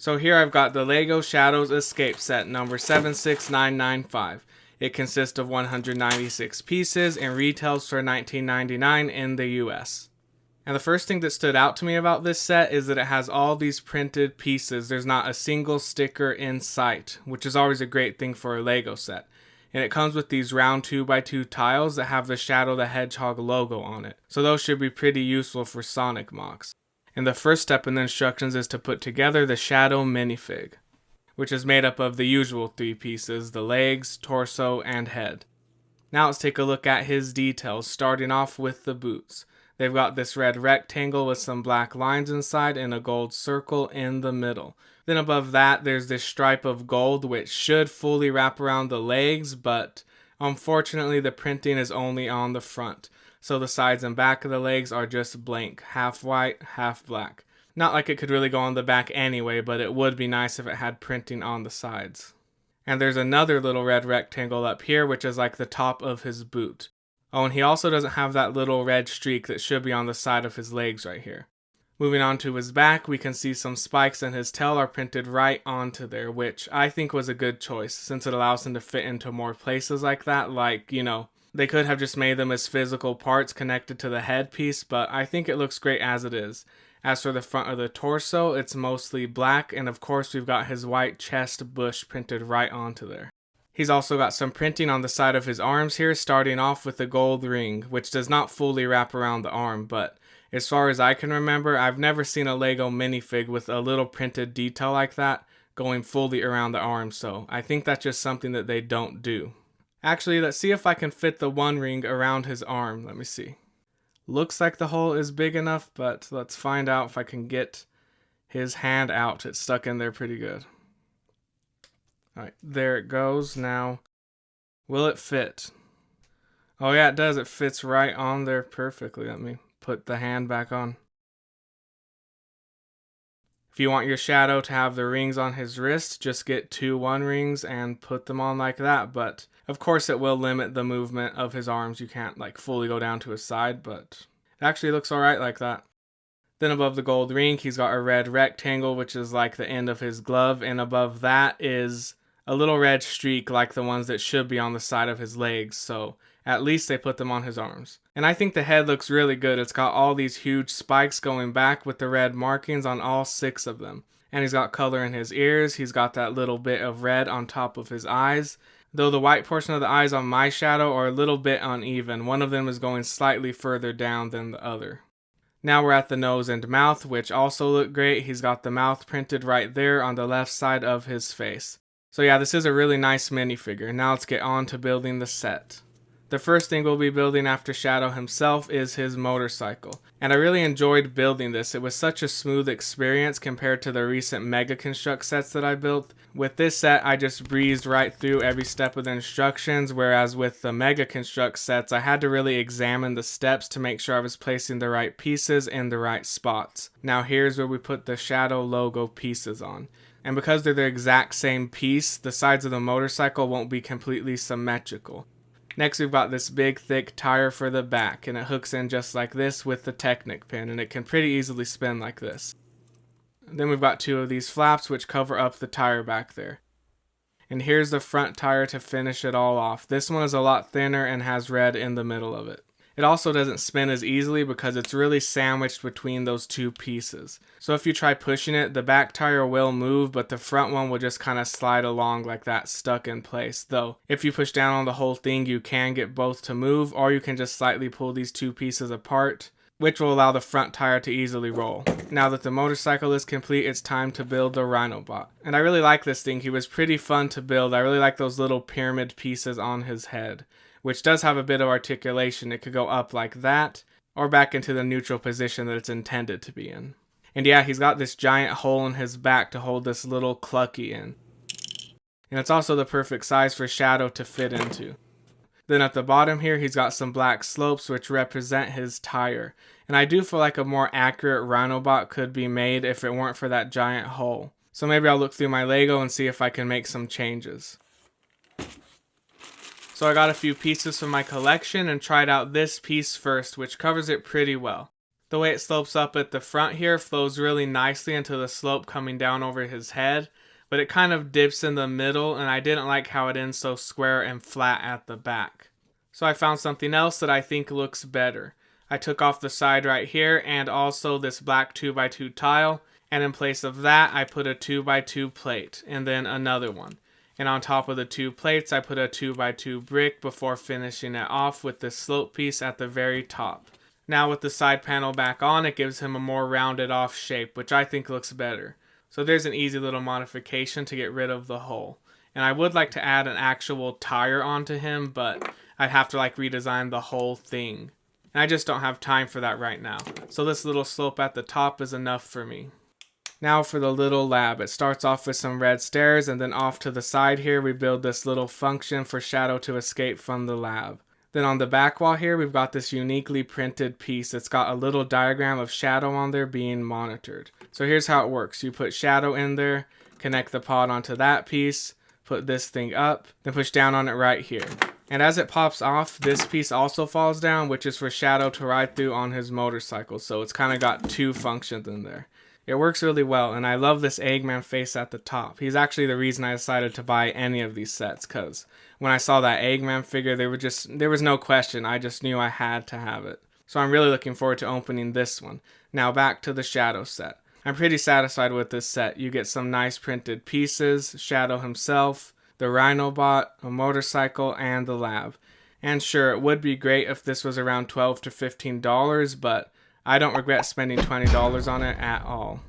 So here I've got the LEGO Shadows Escape Set number 76995. It consists of 196 pieces and retails for $19.99 in the US. And the first thing that stood out to me about this set is that it has all these printed pieces. There's not a single sticker in sight, which is always a great thing for a LEGO set. And it comes with these round 2x2 tiles that have the Shadow the Hedgehog logo on it. So those should be pretty useful for Sonic mocks. And the first step in the instructions is to put together the Shadow minifig, which is made up of the usual 3 pieces, the legs, torso, and head. Now let's take a look at his details, starting off with the boots. They've got this red rectangle with some black lines inside and a gold circle in the middle. Then above that, there's this stripe of gold which should fully wrap around the legs, but unfortunately the printing is only on the front. So the sides and back of the legs are just blank, half white, half black. Not like it could really go on the back anyway, but it would be nice if it had printing on the sides. And there's another little red rectangle up here, which is like the top of his boot. Oh, and he also doesn't have that little red streak that should be on the side of his legs right here. Moving on to his back, we can see some spikes and his tail are printed right onto there, which I think was a good choice since it allows him to fit into more places like that. Like, they could have just made them as physical parts connected to the headpiece, but I think it looks great as it is. As for the front of the torso, it's mostly black, and of course we've got his white chest bush printed right onto there. He's also got some printing on the side of his arms here, starting off with the gold ring, which does not fully wrap around the arm, but as far as I can remember, I've never seen a LEGO minifig with a little printed detail like that going fully around the arm, so I think that's just something that they don't do. Actually, let's see if I can fit the one ring around his arm. Let me see. Looks like the hole is big enough, but let's find out if I can get his hand out. It's stuck in there pretty good. Alright, there it goes. Now, will it fit? Oh yeah, it does. It fits right on there perfectly. Let me put the hand back on. If you want your Shadow to have the rings on his wrist, just get 2 one rings and put them on like that. But of course it will limit the movement of his arms. You can't like fully go down to his side, but it actually looks alright like that. Then above the gold ring, he's got a red rectangle, which is like the end of his glove. And above that is a little red streak like the ones that should be on the side of his legs. So at least they put them on his arms. And I think the head looks really good. It's got all these huge spikes going back with the red markings on all 6 of them. And he's got color in his ears. He's got that little bit of red on top of his eyes. Though the white portion of the eyes on my Shadow are a little bit uneven. One of them is going slightly further down than the other. Now we're at the nose and mouth, which also look great. He's got the mouth printed right there on the left side of his face. So yeah, this is a really nice minifigure. Now let's get on to building the set. The first thing we'll be building after Shadow himself is his motorcycle. And I really enjoyed building this. It was such a smooth experience compared to the recent Mega Construct sets that I built. With this set, I just breezed right through every step of the instructions, whereas with the Mega Construct sets, I had to really examine the steps to make sure I was placing the right pieces in the right spots. Now here's where we put the Shadow logo pieces on. And because they're the exact same piece, the sides of the motorcycle won't be completely symmetrical. Next we've got this big thick tire for the back, and it hooks in just like this with the Technic pin, and it can pretty easily spin like this. Then we've got 2 of these flaps which cover up the tire back there. And here's the front tire to finish it all off. This one is a lot thinner and has red in the middle of it. It also doesn't spin as easily because it's really sandwiched between those 2 pieces. So if you try pushing it, the back tire will move, but the front one will just kind of slide along like that, stuck in place. Though, if you push down on the whole thing, you can get both to move, or you can just slightly pull these 2 pieces apart, which will allow the front tire to easily roll. Now that the motorcycle is complete, it's time to build the RhinoBot. And I really like this thing. He was pretty fun to build. I really like those little pyramid pieces on his head, which does have a bit of articulation. It could go up like that, or back into the neutral position that it's intended to be in. And yeah, he's got this giant hole in his back to hold this little Clucky in. And it's also the perfect size for Shadow to fit into. Then at the bottom here, he's got some black slopes which represent his tire. And I do feel like a more accurate RhinoBot could be made if it weren't for that giant hole. So maybe I'll look through my Lego and see if I can make some changes. So I got a few pieces from my collection and tried out this piece first, which covers it pretty well. The way it slopes up at the front here flows really nicely into the slope coming down over his head, but it kind of dips in the middle, and I didn't like how it ends so square and flat at the back. So I found something else that I think looks better. I took off the side right here and also this black 2x2 tile, and in place of that I put a 2x2 plate and then another one. And on top of the 2 plates I put a 2x2 brick before finishing it off with this slope piece at the very top. Now with the side panel back on, it gives him a more rounded off shape, which I think looks better. So there's an easy little modification to get rid of the hole. And I would like to add an actual tire onto him, but I'd have to like redesign the whole thing. And I just don't have time for that right now. So this little slope at the top is enough for me. Now for the little lab. It starts off with some red stairs, and then off to the side here we build this little function for Shadow to escape from the lab. Then on the back wall here, we've got this uniquely printed piece. It's got a little diagram of Shadow on there being monitored. So here's how it works. You put Shadow in there, connect the pod onto that piece, put this thing up, then push down on it right here. And as it pops off, this piece also falls down, which is for Shadow to ride through on his motorcycle. So it's kind of got 2 functions in there. It works really well, and I love this Eggman face at the top. He's actually the reason I decided to buy any of these sets, because when I saw that Eggman figure, there was no question. I just knew I had to have it. So I'm really looking forward to opening this one. Now back to the Shadow set. I'm pretty satisfied with this set. You get some nice printed pieces, Shadow himself, the RhinoBot, a motorcycle, and the lab. And sure, it would be great if this was around $12 to $15, but I don't regret spending $20 on it at all.